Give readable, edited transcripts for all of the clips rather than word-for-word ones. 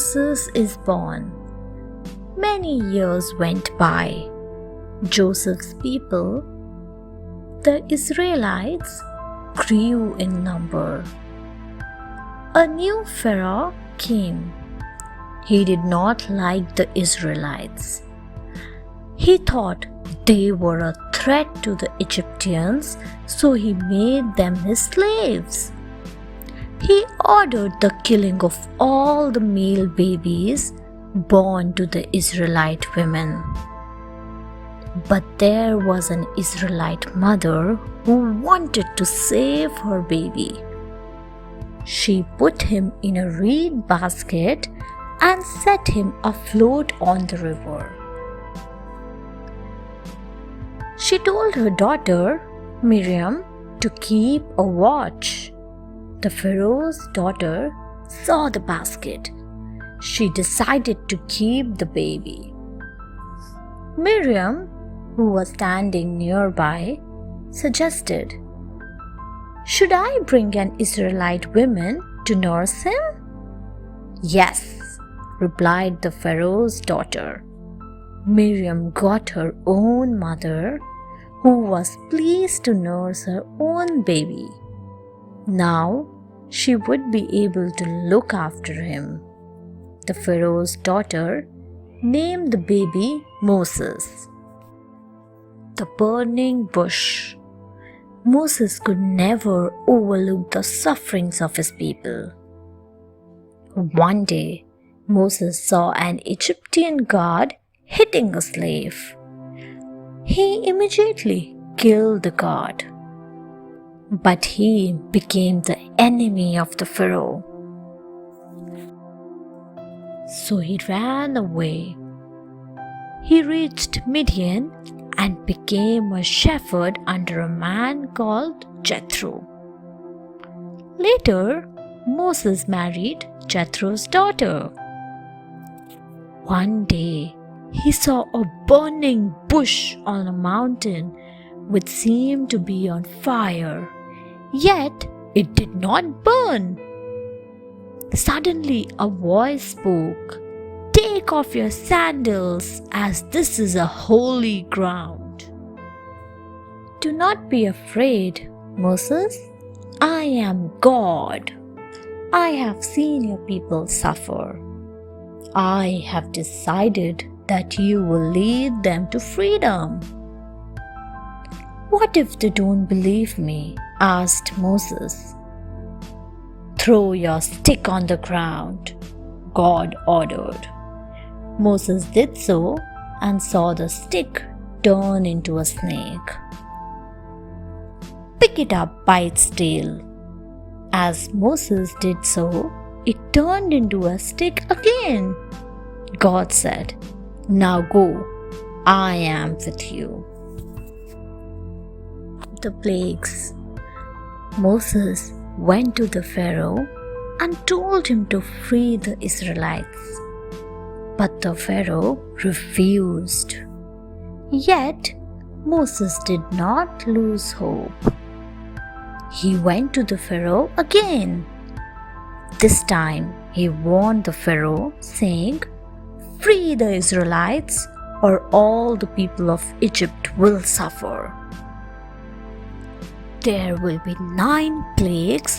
Moses is born. Many years went by. Joseph's people, the Israelites, grew in number. A new Pharaoh came. He did not like the Israelites. He thought they were a threat to the Egyptians, so he made them his slaves. He ordered the killing of all the male babies born to the Israelite women. But there was an Israelite mother who wanted to save her baby. She put him in a reed basket and set him afloat on the river. She told her daughter, Miriam, to keep a watch. The Pharaoh's daughter saw the basket. She decided to keep the baby. Miriam, who was standing nearby, suggested, "Should I bring an Israelite woman to nurse him?" "Yes," replied the Pharaoh's daughter. Miriam got her own mother, who was pleased to nurse her own baby. Now she would be able to look after him. The Pharaoh's daughter named the baby Moses. The burning bush. Moses could never overlook the sufferings of his people. One day, Moses saw an Egyptian guard hitting a slave. He immediately killed the guard. But he became the enemy of the Pharaoh. So he ran away. He reached Midian and became a shepherd under a man called Jethro. Later, Moses married Jethro's daughter. One day, he saw a burning bush on a mountain which seemed to be on fire, yet it did not burn. Suddenly, a voice spoke, "Take off your sandals, as this is a holy ground." "Do not be afraid, Moses. I am God. I have seen your people suffer. I have decided that you will lead them to freedom." "What if they don't believe me?" asked Moses. "Throw your stick on the ground," God ordered. Moses did so and saw the stick turn into a snake. "Pick it up by its tail." As Moses did so, it turned into a stick again. God said, "Now go, I am with you." The plagues. Moses went to the Pharaoh and told him to free the Israelites. But the Pharaoh refused. Yet Moses did not lose hope. He went to the Pharaoh again. This time he warned the Pharaoh, saying, "Free the Israelites, or all the people of Egypt will suffer." There will be 9 plagues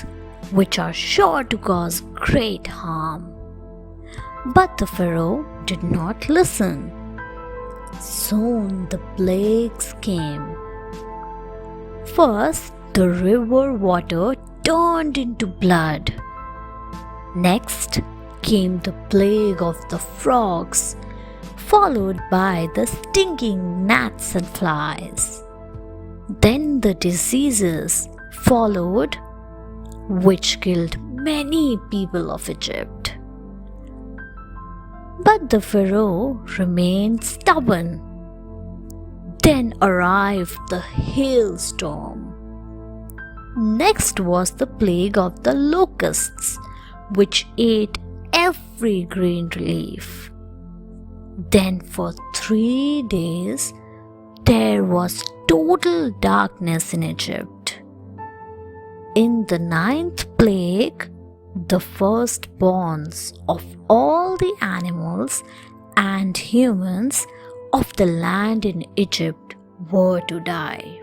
which are sure to cause great harm. But the Pharaoh did not listen. Soon the plagues came. First, the river water turned into blood. Next came the plague of the frogs, followed by the stinging gnats and flies. Then the diseases followed, which killed many people of Egypt. But the Pharaoh remained stubborn. Then arrived the hailstorm. Next was the plague of the locusts, which ate every green leaf. Then for 3 days there was total darkness in Egypt. In the 9th plague, The firstborns of all the animals and humans of the land in Egypt were to die.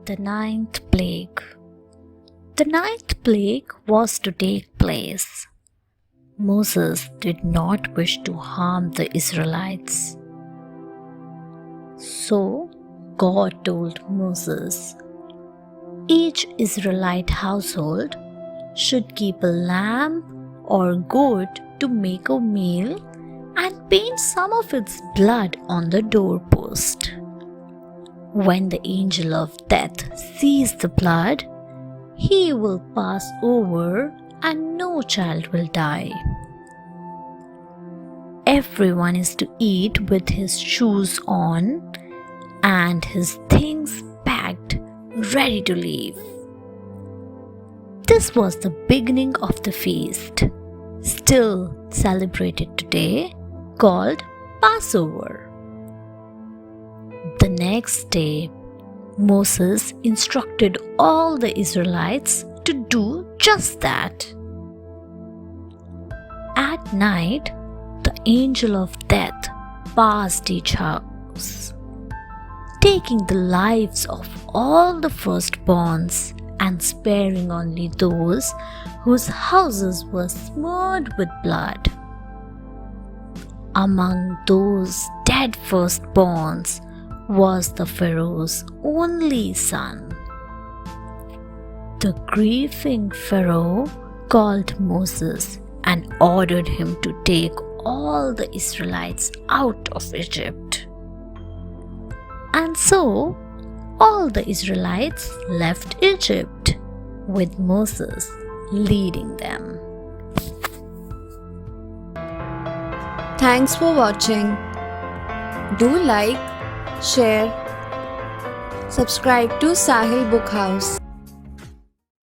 The ninth plague. The ninth plague was to take place. Moses did not wish to harm the Israelites. So God told Moses, each Israelite household should keep a lamb or goat to make a meal and paint some of its blood on the doorpost. When the angel of death sees the blood, he will pass over and no child will die. Everyone is to eat with his shoes on and his things packed, ready to leave. This was the beginning of the feast, still celebrated today, called Passover. The next day, Moses instructed all the Israelites to do just that. At night, the angel of death passed each house, taking the lives of all the firstborns and sparing only those whose houses were smeared with blood. Among those dead firstborns was the Pharaoh's only son. The grieving Pharaoh called Moses and ordered him to take all the Israelites out of Egypt. And so, all the Israelites left Egypt, with Moses leading them. Thanks for watching. Do like, share, subscribe to Sahil Book House.